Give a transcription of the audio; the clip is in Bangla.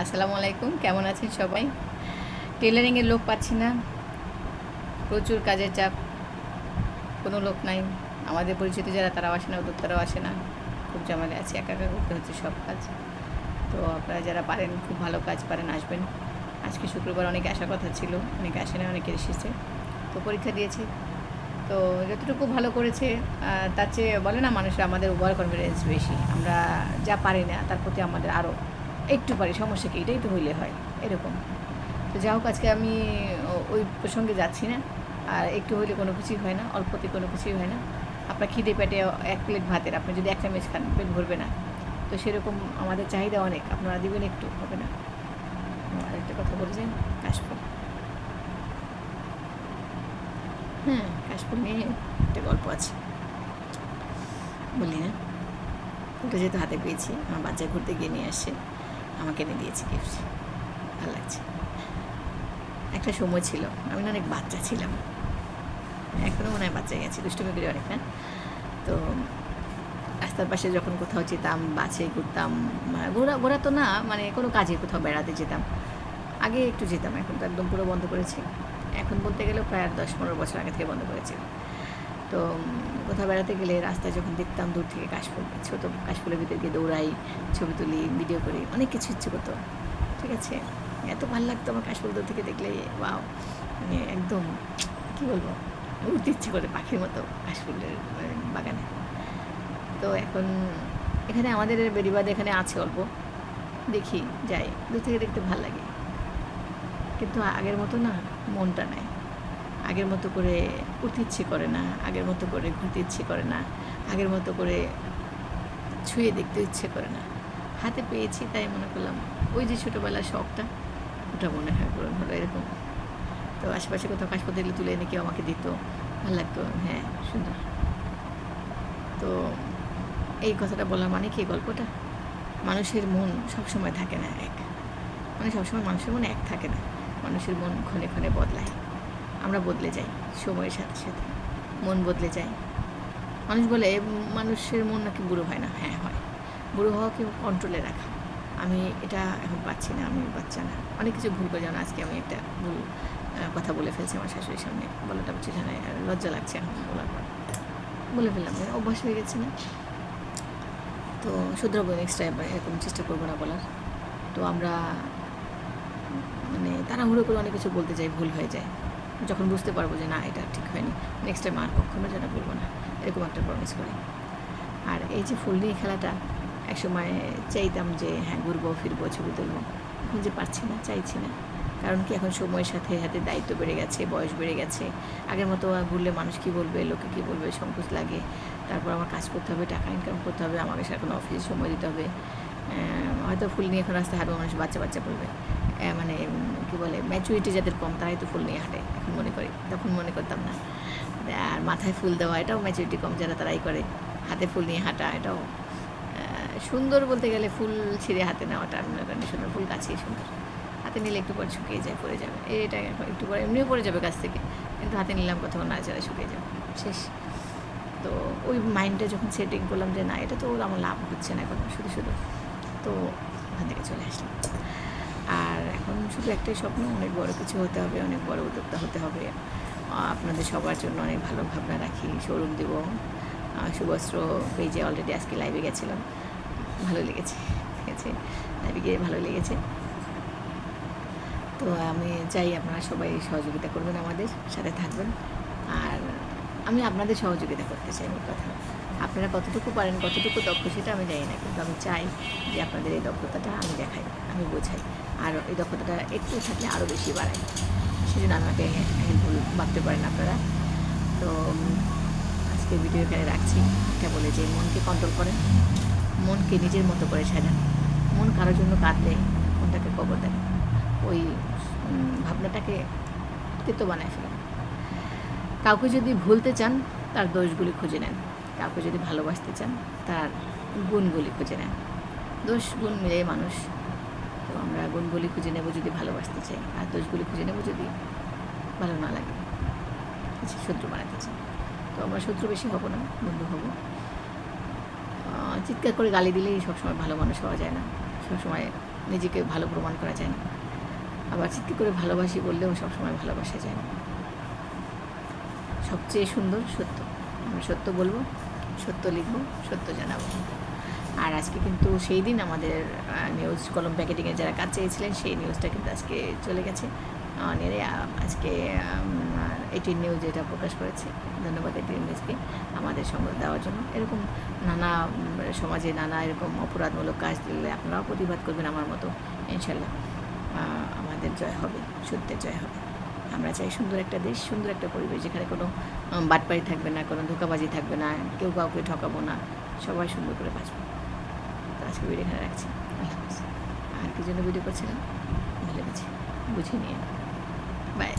আসসালামু আলাইকুম, কেমন আছেন সবাই? টেলারিংয়ের লোক পাচ্ছি না, প্রচুর কাজের চাপ, কোনো লোক নাই। আমাদের পরিচিত যারা তারাও আসে না, উদ্যোক্তারাও আসে না। খুব ঝামেলা আছে, একা একা করতে হচ্ছে সব কাজ। তো আপনারা যারা পারেন, খুব ভালো কাজ পারেন, আসবেন। আজকে শুক্রবার, অনেকে আসার কথা ছিল, অনেকে আসে না, অনেকে এসেছে। তো পরীক্ষা দিয়েছে, তো যতটুকু ভালো করেছে তার চেয়ে বলে না মানুষের, আমাদের ওভার কনফিডেন্স বেশি। আমরা যা পারি না তার প্রতি আমাদের আরও একটু পারি, সমস্যা কি, এটাই তো হইলে হয়, এরকম। তো যা হোক, আজকে আমি ওই প্রসঙ্গে যাচ্ছি না। আর একটু হইলে কোনো কিছুই হয় না, অল্পতে কোনো কিছুই হয় না। আপনার খিদে পেটে এক প্লেট ভাতের আপনি যদি একটা মেজ খান, পেট ভরবে না। তো সেরকম আমাদের চাহিদা অনেক, আপনারা দিবেন একটু, হবে না। আরেকটা কথা বলছেন, কাশফুল। হ্যাঁ, কাশফুল নিয়ে একটা গল্প আছে, বলি না। ওটা যেহেতু হাতে পেয়েছি, আমার বাচ্চা ঘুরতে গিয়ে নিয়ে আসছে, আমাকে এনে দিয়েছে গিফট। ভালো লাগছে। একটা সময় ছিল, আমি না অনেক বাচ্চা ছিলাম, এখনও মনে হয় বাচ্চাই আছি, দুষ্টুমি করি অনেক, না? তো রাস্তার পাশে যখন কোথাও যেতাম, বাসে ঘুরতাম, ঘোরা তো না, মানে কোনো কাজে কোথাও বেড়াতে যেতাম। আগে একটু যেতাম, এখন তো একদম পুরো বন্ধ করেছি। এখন বলতে গেলেও প্রায় 10-15 বছর আগে থেকে বন্ধ করেছি। তো কোথাও বেড়াতে গেলে রাস্তায় যখন দেখতাম দূর থেকে কাশফুল, ছোটো কাশফুলের ভিতরে গিয়ে দৌড়াই, ছবি তুলি, ভিডিও করি, অনেক কিছু ইচ্ছে করতো। ঠিক আছে, এত ভালো লাগতো আমার কাশফুল দূর থেকে দেখলে, ওয়াও, মানে একদম কী বলবো, উঠতে ইচ্ছে করে পাখির মতো কাশফুলের বাগানে। তো এখন এখানে আমাদের বেড়িবাঁধ এখানে আছে অল্প, দেখি, যাই, দূর থেকে দেখতে ভালো লাগে। কিন্তু আগের মতো না, মনটা নাই। আগের মতো করে উঠতে ইচ্ছে করে না, আগের মতো করে ঘুরতে ইচ্ছে করে না, আগের মতো করে ছুঁয়ে দেখতে ইচ্ছে করে না। হাতে পেয়েছি তাই মনে করলাম ওই যে ছোটোবেলার শখটা, ওটা মনে হয় পূরণ হলো, এরকম। তো আশেপাশে কোথাও কাশফুল দেখলে তুলে এনে কেউ আমাকে দিত, ভালো লাগতো, হ্যাঁ, সুন্দর। তো এই কথাটা বলা মানে কি, গল্পটা, মানুষের মন সবসময় থাকে না এক, মানে সবসময় মানুষের মন এক থাকে না। মানুষের মন ক্ষণে ক্ষণে বদলায়, আমরা বদলে যাই সময়ের সাথে সাথে, মন বদলে যায়। মানুষ বলে মানুষের মন নাকি বুড়ো হয় না, হ্যাঁ হয়। বুড়ো হওয়াকে কন্ট্রোলে রাখা, আমি এটা এখন পাচ্ছি না, আমি বাচ্চা না, অনেক কিছু ভুল করে, যেমন আজকে আমি একটা ভুল কথা বলে ফেলছি আমার শাশুড়ির সামনে, বলাটা উচিত হয় না, লজ্জা লাগছে এখন বলার পর, বলে ফেললাম, অভ্যাস হয়ে গেছে না। তো শুধরাবো, নেক্সট টাইম এরকম চেষ্টা করবো না বলার। তো আমরা মানে তাড়াহুড়ো করে অনেক কিছু বলতে যাই, ভুল হয়ে যায়। যখন বুঝতে পারবো যে না, এটা ঠিক হয়নি, নেক্সট টাইম আর কখনো যেন বলবো না, এরকম একটা প্রমিস করি। আর এই যে ফুল নিয়ে খেলাটা, একসময় চাইতাম যে হ্যাঁ, ঘুরবো ফিরবো, ছবি তুলবো, এখন যে পারছি না, চাইছি না। কারণ কি, এখন সময়ের সাথে সাথে দায়িত্ব বেড়ে গেছে, বয়স বেড়ে গেছে। আগের মতো ঘুরলে মানুষ কী বলবে, লোকে কী বলবে, সংকোচ লাগে। তারপর আমার কাজ করতে হবে, টাকা ইনকাম করতে হবে, আমাকে এখন অফিসে সময় দিতে হবে। হয়তো ফুল নিয়ে এখন রাস্তায় হাঁটবো, মানুষ বাচ্চা বাচ্চা বলবে, মানে কী বলে, ম্যাচুরিটি যাদের কম তারাই তো ফুল নিয়ে হাঁটে, এখন মনে করি, তখন মনে করতাম না। আর মাথায় ফুল দেওয়া, এটাও ম্যাচুরিটি কম যারা, তারাই করে। হাতে ফুল নিয়ে হাঁটা, এটাও সুন্দর। বলতে গেলে ফুল ছিঁড়ে হাতে নেওয়াটা আমি মনে করি সুন্দর, ফুল গাছেই সুন্দর। হাতে নিলে একটু পরে শুকিয়ে যায়, পড়ে যাবে, এটা একটু পরে এমনিও পড়ে যাবে গাছ থেকে, কিন্তু হাতে নিলাম কোথাও না, যারা শুকিয়ে যাবে, শেষ। তো ওই মাইন্ডটা যখন সেটিং করলাম যে না, এটা তো আমার লাভ হচ্ছে না এখন, শুধু শুধু, তো ওখান থেকে চলে আসলাম। আর এখন শুধু একটাই স্বপ্ন, অনেক বড় কিছু হতে হবে, অনেক বড় উদ্যোক্তা হতে হবে। আপনাদের সবার জন্য অনেক ভালো ভাবনা রাখি, শোরুম দেব। সুবস্ত্র পেজে অলরেডি আজকে লাইভে গেছিলাম, ভালো লেগেছে, ঠিক আছে, লাইভে গিয়ে ভালো লেগেছে। তো আমি চাই আপনারা সবাই সহযোগিতা করবেন, আমাদের সাথে থাকবেন। আর আমি আপনাদের সহযোগিতা করতে চাই, আমার কথা, আপনারা কতটুকু পারেন, কতটুকু দক্ষ, সেটা আমি জানি না, কিন্তু আমি চাই যে আপনাদের এই দক্ষতাটা আমি দেখাই, আমি বোঝাই, আর এই দক্ষতাটা একটু থাকলে আরও বেশি বাড়াই। সেজন্য আমাকে হেল্পফুল ভাবতে পারেন আপনারা। তো আজকে ভিডিও এখানে রাখছি, এটা বলে যে মনকে কন্ট্রোল করেন, মনকে নিজের মতো করে সাজান। মন কারোর জন্য কাঁদলে মনটাকে কবর দেন, ওই ভাবনাটাকে তেতো বানায় ফেলেন। কাউকে যদি ভুলতে চান, তার দোষগুলি খুঁজে নেন। কাউকে যদি ভালোবাসতে চান, তার গুণগুলি খুঁজে নেন। দোষ গুণ মিলে মানুষ, তো আমরা গুণগুলি খুঁজে নেব যদি ভালোবাসতে চাই, আর দোষগুলি খুঁজে নেব যদি ভালো না লাগে, শত্রু বানাতে চাই। তো আমরা শত্রু বেশি হব না, বন্ধু হব। চিৎকার করে গালি দিলেই সবসময় ভালো মানুষ হওয়া যায় না, সবসময় নিজেকে ভালো প্রমাণ করা যায় না, আবার চিৎকার করে ভালোবাসি বললেও সবসময় ভালোবাসা যায় না। সবচেয়ে সুন্দর সত্য, আমরা সত্য বলবো, সত্য লিখবো, সত্য জানাবো। আর আজকে কিন্তু সেই দিন আমাদের নিউজ কলম প্যাকেটিংয়ে যারা কাজ চেয়েছিলেন সেই নিউজটা কিন্তু আজকে চলে গেছে অনিয়ারে। আজকে 18 নিউজ এটা প্রকাশ করেছে। ধন্যবাদ 18 নিউজকে আমাদের সংবাদ দেওয়ার জন্য। এরকম নানা সমাজে নানা এরকম অপরাধমূলক কাজ দিলে আপনারাও প্রতিবাদ করবেন আমার মতো, ইনশাল্লাহ আমাদের জয় হবে, সত্যের জয় হবে। আমরা চাই সুন্দর একটা দেশ, সুন্দর একটা পরিবেশ, যেখানে কোনো বাটপাড়ি থাকবে না, কোনো ধোঁকাবাজি থাকবে না, কেউ কাউকে ঠকাবো না, সবাই সুন্দর করে বাঁচবো। তো আজকে ভিডিও এখানে রাখছি। আল্লাহ হাফিজ। আর কি জন্য ভিডিও করছিলাম ভুলে গেছি, বুঝে নিয়ে বাই।